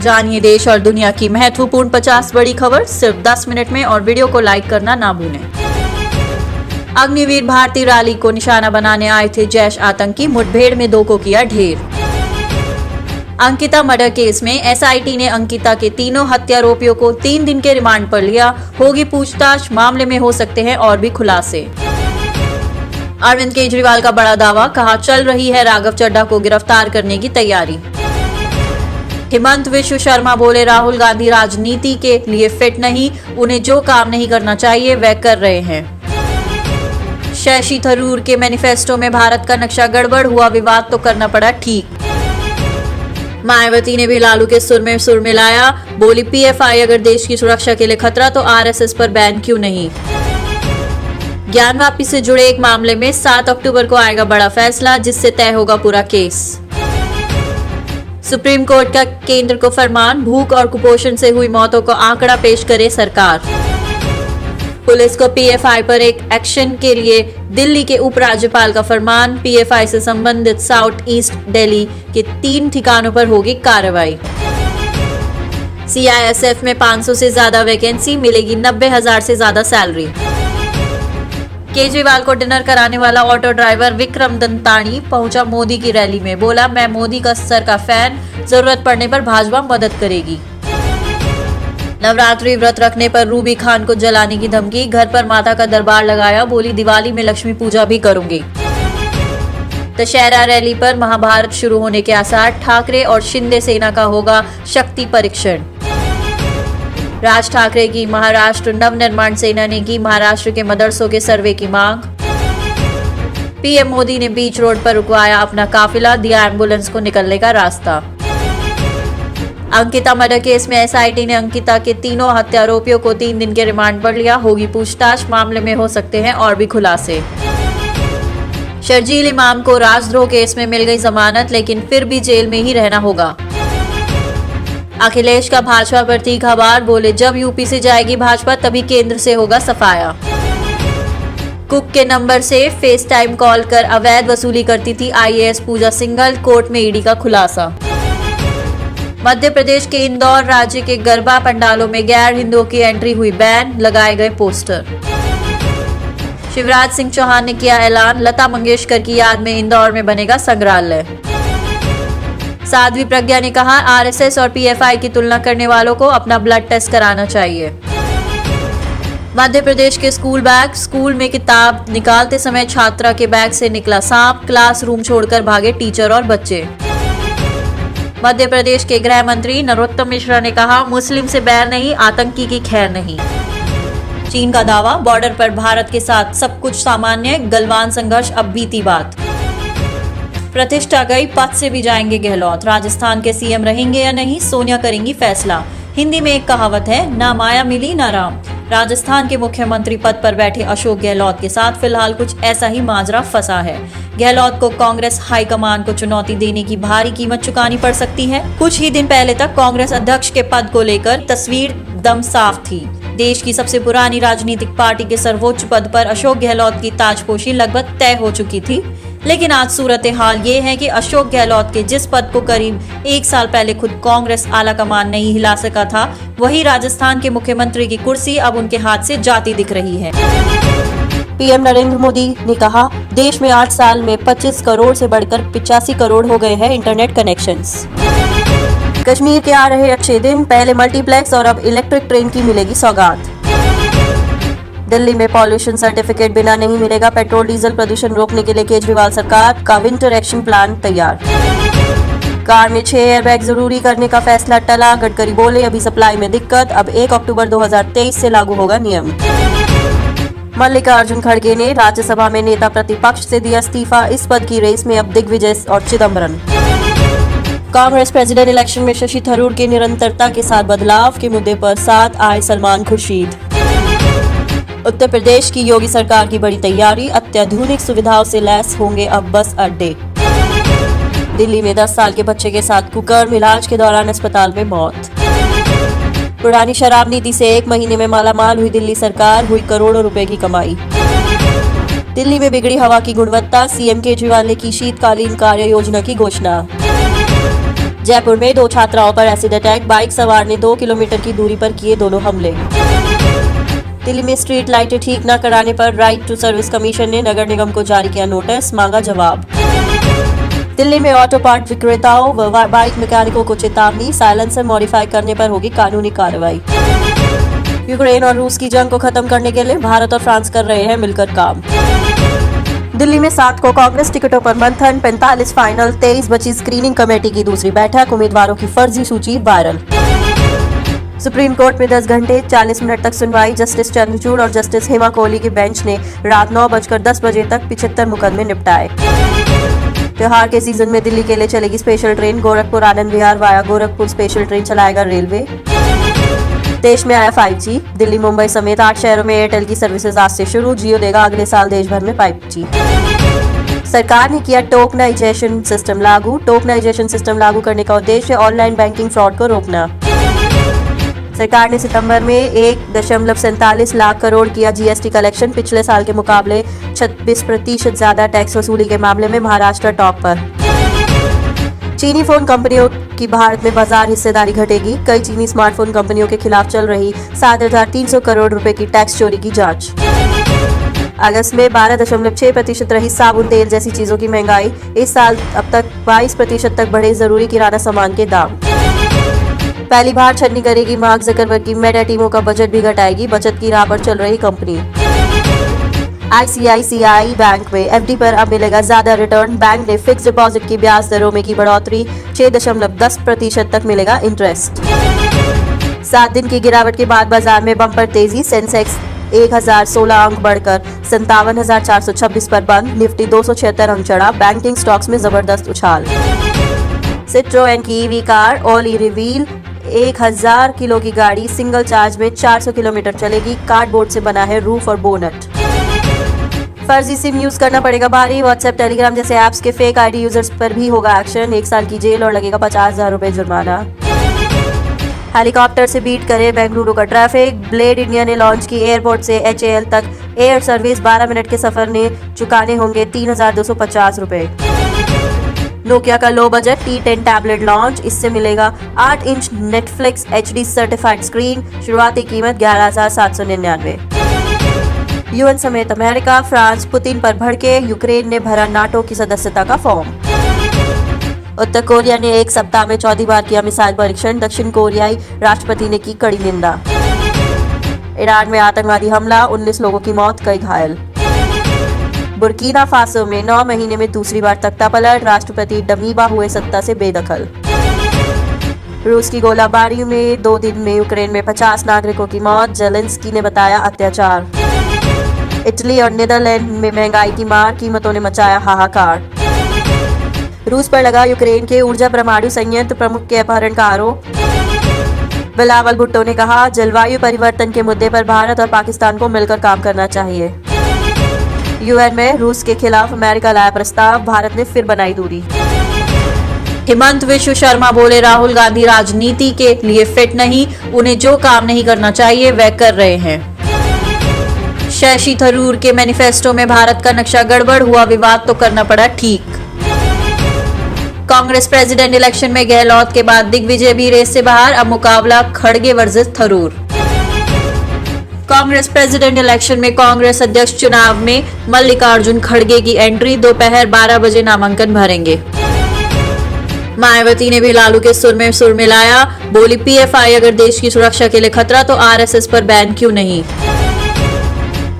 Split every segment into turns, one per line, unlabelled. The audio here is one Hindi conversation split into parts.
जानिए देश और दुनिया की महत्वपूर्ण 50 बड़ी खबर सिर्फ 10 मिनट में और वीडियो को लाइक करना ना भूलें। अग्निवीर भारती रैली को निशाना बनाने आए थे जैश आतंकी, मुठभेड़ में 2 को किया ढेर। अंकिता मर्डर केस में एसआईटी ने अंकिता के तीनों हत्यारोपियों को 3 दिन के रिमांड पर लिया, होगी पूछताछ, मामले में हो सकते हैं और भी खुलासे। अरविंद केजरीवाल का बड़ा दावा, कहा चल रही है राघव चड्ढा को गिरफ्तार करने की तैयारी। हेमंत विश्व शर्मा बोले राहुल गांधी राजनीति के लिए फिट नहीं, उन्हें जो काम नहीं करना चाहिए वह कर रहे हैं। शशि थरूर के मैनिफेस्टो में भारत का नक्शा गड़बड़, हुआ विवाद तो करना पड़ा ठीक। मायावती ने भी लालू के सुर में सुर मिलाया, बोली पीएफआई अगर देश की सुरक्षा के लिए खतरा तो आरएसएस पर बैन क्यों नहीं। ज्ञान वापी से जुड़े एक मामले में 7 अक्टूबर को आएगा बड़ा फैसला, जिससे तय होगा पूरा केस। सुप्रीम कोर्ट का केंद्र को फरमान, भूख और कुपोषण से हुई मौतों को आंकड़ा पेश करे सरकार। पुलिस को पीएफआई पर एक एक्शन के लिए दिल्ली के उपराज्यपाल का फरमान, पीएफआई से संबंधित साउथ ईस्ट दिल्ली के 3 ठिकानों पर होगी कार्रवाई। सीआईएसएफ में 500 से ज्यादा वैकेंसी, मिलेगी 90,000 से ज्यादा सैलरी। केजरीवाल को डिनर कराने वाला ऑटो ड्राइवर विक्रम दंतानी पहुंचा मोदी की रैली में, बोला मैं मोदी का सर का फैन, जरूरत पड़ने पर भाजपा मदद करेगी। नवरात्रि व्रत रखने पर रूबी खान को जलाने की धमकी, घर पर माता का दरबार लगाया, बोली दिवाली में लक्ष्मी पूजा भी करूंगी। दशहरा रैली पर महाभारत शुरू होने के आसार, ठाकरे और शिंदे सेना का होगा शक्ति परीक्षण। राज ठाकरे की महाराष्ट्र नवनिर्माण सेना ने की महाराष्ट्र के मदरसों के सर्वे की मांग। पीएम मोदी ने बीच रोड पर रुकवाया अपना काफिला, दिया एम्बुलेंस को निकलने का रास्ता। अंकिता मर्डर केस में एसआईटी ने अंकिता के तीनों हत्यारोपियों को 3 दिन के रिमांड पर लिया, होगी पूछताछ, मामले में हो सकते हैं और भी खुलासे। शर्जील इमाम को राजद्रोह केस में मिल गई जमानत, लेकिन फिर भी जेल में ही रहना होगा। अखिलेश का भाजपा पर तीखा वार, बोले जब यूपी से जाएगी भाजपा तभी केंद्र से होगा सफाया। कुक के नंबर से फेस टाइम कॉल कर अवैध वसूली करती थी आईएएस पूजा सिंघल, कोर्ट में ईडी का खुलासा। मध्य प्रदेश के इंदौर राज्य के गरबा पंडालों में गैर हिंदुओं की एंट्री हुई बैन, लगाए गए पोस्टर। शिवराज सिंह चौहान ने किया ऐलान, लता मंगेशकर की याद में इंदौर में बनेगा संग्रहालय। साध्वी प्रज्ञा ने कहा आरएसएस और पीएफआई की तुलना करने वालों को अपना ब्लड टेस्ट कराना चाहिए। मध्य प्रदेश के स्कूल बैग, स्कूल में किताब निकालते समय छात्रा के बैग से निकला सांप, क्लासरूम छोड़कर भागे टीचर और बच्चे। मध्य प्रदेश के गृह मंत्री नरोत्तम मिश्रा ने कहा मुस्लिम से बैर नहीं, आतंकी की खैर नहीं। चीन का दावा, बॉर्डर पर भारत के साथ सब कुछ सामान्य, गलवान संघर्ष अब बीती बात। प्रतिष्ठा गई, पद से भी जाएंगे गहलोत, राजस्थान के सीएम रहेंगे या नहीं, सोनिया करेंगी फैसला। हिंदी में एक कहावत है, ना माया मिली ना राम। राजस्थान के मुख्यमंत्री पद पर बैठे अशोक गहलोत के साथ फिलहाल कुछ ऐसा ही माजरा फंसा है। गहलोत को कांग्रेस हाईकमान को चुनौती देने की भारी कीमत चुकानी पड़ सकती है। कुछ ही दिन पहले तक कांग्रेस अध्यक्ष के पद को लेकर तस्वीर दम साफ थी। देश की सबसे पुरानी राजनीतिक पार्टी के सर्वोच्च पद पर अशोक गहलोत की ताजपोशी लगभग तय हो चुकी थी, लेकिन आज सूरत हाल ये है कि अशोक गहलोत के जिस पद को करीब 1 साल पहले खुद कांग्रेस आलाकमान नहीं हिला सका था, वही राजस्थान के मुख्यमंत्री की कुर्सी अब उनके हाथ से जाती दिख रही है। पीएम नरेंद्र मोदी ने कहा देश में 8 साल में 25 करोड़ से बढ़कर 85 करोड़ हो गए हैं इंटरनेट कनेक्शंस। कश्मीर के आ रहे अच्छे दिन, पहले मल्टीप्लेक्स और अब इलेक्ट्रिक ट्रेन की मिलेगी सौगात। दिल्ली में पॉल्यूशन सर्टिफिकेट बिना नहीं मिलेगा, पेट्रोल डीजल प्रदूषण रोकने के लिए केजरीवाल सरकार का विंटर एक्शन प्लान तैयार। कार में 6 एयरबैग जरूरी करने का फैसला टला, गडकरी बोले अभी सप्लाई में दिक्कत, अब 1 अक्टूबर 2023 से लागू होगा नियम। मल्लिकार्जुन खड़गे ने राज्यसभा में नेता प्रतिपक्ष से दिया इस्तीफा, इस पद की रेस में अब दिग्विजय और चिदम्बरम। कांग्रेस प्रेसिडेंट इलेक्शन में शशि थरूर की निरंतरता के साथ बदलाव के मुद्दे पर साथ आए सलमान खुर्शीद। उत्तर प्रदेश की योगी सरकार की बड़ी तैयारी, अत्याधुनिक सुविधाओं से लैस होंगे अब बस अड्डे। दिल्ली में 10 साल के बच्चे के साथ कुकर्म, इलाज के दौरान अस्पताल में मौत। पुरानी शराब नीति से 1 महीने में मालामाल हुई दिल्ली सरकार, हुई करोड़ों रुपए की कमाई। दिल्ली में बिगड़ी हवा की गुणवत्ता, सीएम केजरीवाल ने की शीतकालीन कार्य योजना की घोषणा।
जयपुर में 2 छात्राओं पर एसिड अटैक, बाइक सवार ने 2 किलोमीटर की दूरी पर किए दोनों हमले। दिल्ली में स्ट्रीट लाइटें ठीक न कराने पर राइट टू सर्विस कमीशन ने नगर निगम को जारी किया नोटिस, मांगा जवाब। दिल्ली में ऑटो पार्ट विक्रेताओं व बाइक मैकेनिकों को चेतावनी, साइलेंसर मॉडिफाई करने पर होगी कानूनी कार्रवाई। यूक्रेन और रूस की जंग को खत्म करने के लिए भारत और फ्रांस कर रहे हैं मिलकर काम। दिल्ली में 7 को कांग्रेस टिकटों पर मंथन, 45 फाइनल, 23 बची स्क्रीनिंग कमेटी की दूसरी बैठक, उम्मीदवारों की फर्जी सूची वायरल। सुप्रीम कोर्ट में 10 घंटे 40 मिनट तक सुनवाई, जस्टिस चंद्रचूड़ और जस्टिस हेमा कोहली की बेंच ने रात 9:10 बजे तक 75 मुकदमे निपटाए। त्योहार के सीजन में दिल्ली के लिए चलेगी special train, Gorakhpur Anand Vihar via Gorakhpur special train चलाएगा रेलवे। देश में आया 5G, दिल्ली मुंबई समेत 8 शहरों में एयरटेल की सर्विसेज आज से शुरू, जियो देगा अगले साल देश भर में 5G। सरकार ने किया टोकनाइजेशन सिस्टम लागू, टोकनाइजेशन सिस्टम लागू करने का उद्देश्य ऑनलाइन बैंकिंग फ्रॉड को रोकना। सरकार ने सितंबर में 1.47 लाख करोड़ किया जीएसटी कलेक्शन, पिछले साल के मुकाबले 26% ज्यादा टैक्स वसूली के मामले में महाराष्ट्र टॉप पर। चीनी फोन कंपनियों की भारत में बाजार हिस्सेदारी घटेगी, कई चीनी स्मार्टफोन कंपनियों के खिलाफ चल रही 7,300 करोड़ रुपए की टैक्स चोरी की जांच। अगस्त में 12.6% रही साबुन तेल जैसी चीजों की महंगाई, इस साल अब तक 22% तक बढ़े जरूरी किराना सामान के दाम। पहली बार छटनी करेगी मार्क जकरबर्ग की मेटा, टीमों का बजट भी घटाएगी, बचत की राह पर चल रही कंपनी। ICICI बैंक में FD पर अब मिलेगा ज्यादा रिटर्न, बैंक ने फिक्स डिपॉजिट की ब्याज दरों में की बढ़ोतरी, 6.10% तक मिलेगा इंटरेस्ट। 7 दिन की गिरावट के बाद बाजार में बम्पर तेजी, सेंसेक्स 1016 अंक बढ़कर 57,426 पर बंद, निफ्टी 276 अंक चढ़ा, बैंकिंग स्टॉक्स में जबरदस्त उछाल। सिट्रोएन की ईवी कार ऑल ई रिवील, 1000 किलो की गाड़ी सिंगल चार्ज में 400 किलोमीटर चलेगी, कार्डबोर्ड से बना है रूफ और बोनट। फर्जी सिम यूज करना पड़ेगा भारी, व्हाट्सएप टेलीग्राम जैसे ऐप्स के फेक आईडी यूजर्स पर भी होगा एक्शन, 1 साल की जेल और लगेगा 50,000 रुपए जुर्माना। हेलीकॉप्टर से बीट करे बेंगलुरु का ट्रैफिक, ब्लेड इंडिया ने लॉन्च की एयरपोर्ट से HAL तक एयर सर्विस, 12 मिनट के सफर ने चुकाने होंगे 3,250 रुपए। नोकिया का low budget T10 tablet launch, इससे मिलेगा 8 inch Netflix HD certified screen, शुरुआती कीमत 11,799। यूएन समेत अमेरिका, फ्रांस पुतिन पर भड़के, यूक्रेन ने भरा नाटो की सदस्यता का फॉर्म। उत्तर कोरिया ने 1 सप्ताह में 14 बार किया मिसाइल परीक्षण, दक्षिण कोरियाई राष्ट्रपति ने की कड़ी निंदा। ईरान में आतंकवादी हमला, 19 लोगों की मौत, कई घायल। बुर्किना फासो में 9 महीने में दूसरी बार तख्ता पलट, राष्ट्रपति डमीबा हुए सत्ता से बेदखल। रूस की गोलाबारी में 2 दिन में यूक्रेन में 50 नागरिकों की मौत, जेलेंस्की ने बताया अत्याचार। इटली और नीदरलैंड में महंगाई की मार, कीमतों ने मचाया हाहाकार। रूस पर लगा यूक्रेन के ऊर्जा परमाणु संयंत्र प्रमुख के अपहरण का आरोप। बिलावल भुट्टो ने कहा, जलवायु परिवर्तन के मुद्दे पर भारत और पाकिस्तान को मिलकर काम करना चाहिए। यूएन में रूस के खिलाफ अमेरिका लाया प्रस्ताव, भारत ने फिर बनाई दूरी।
हिमंत विश्व शर्मा बोले, राहुल गांधी राजनीति के लिए फिट नहीं, उन्हें जो काम नहीं करना चाहिए वह कर रहे हैं। शशि थरूर के मैनिफेस्टो में भारत का नक्शा गड़बड़ हुआ, विवाद तो करना पड़ा ठीक। कांग्रेस प्रेसिडेंट इलेक्शन में गहलोत के बाद दिग्विजय भी रेस से बाहर, अब मुकाबला खड़गे versus Tharoor. Congress president election में कांग्रेस अध्यक्ष चुनाव में मल्लिकार्जुन खड़गे की एंट्री, दोपहर 12 बजे नामांकन भरेंगे। मायावती ने भी लालू के सुर में सुर मिलाया, बोली PFI अगर देश की सुरक्षा के लिए खतरा तो RSS पर बैन क्यों नहीं।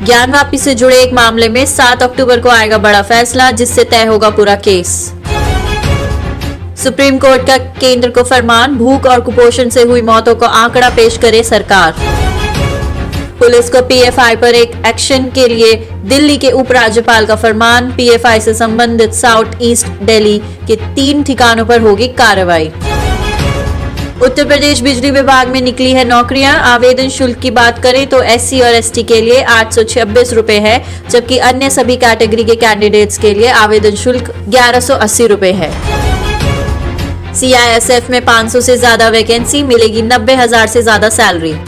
ज्ञान वापी से जुड़े एक मामले में 7 अक्टूबर को आएगा बड़ा फैसला, जिससे तय होगा पूरा केस। सुप्रीम कोर्ट का केंद्र को फरमान, भूख और कुपोषण से हुई मौतों को आंकड़ा पेश करे सरकार। पुलिस को PFI पर एक एक्शन के लिए दिल्ली के उपराज्यपाल का फरमान, PFI से संबंधित साउथ ईस्ट दिल्ली के 3 ठिकानों पर होगी कार्रवाई। उत्तर प्रदेश बिजली विभाग में निकली है नौकरियां, आवेदन शुल्क की बात करें तो SC और ST के लिए 826 रुपए है, जबकि अन्य सभी कैटेगरी के कैंडिडेट्स के लिए आवेदन शुल्क 1180 रुपए है। CISF में 500 से ज्यादा वैकेंसी, मिलेगी 90,000 से ज्यादा सैलरी।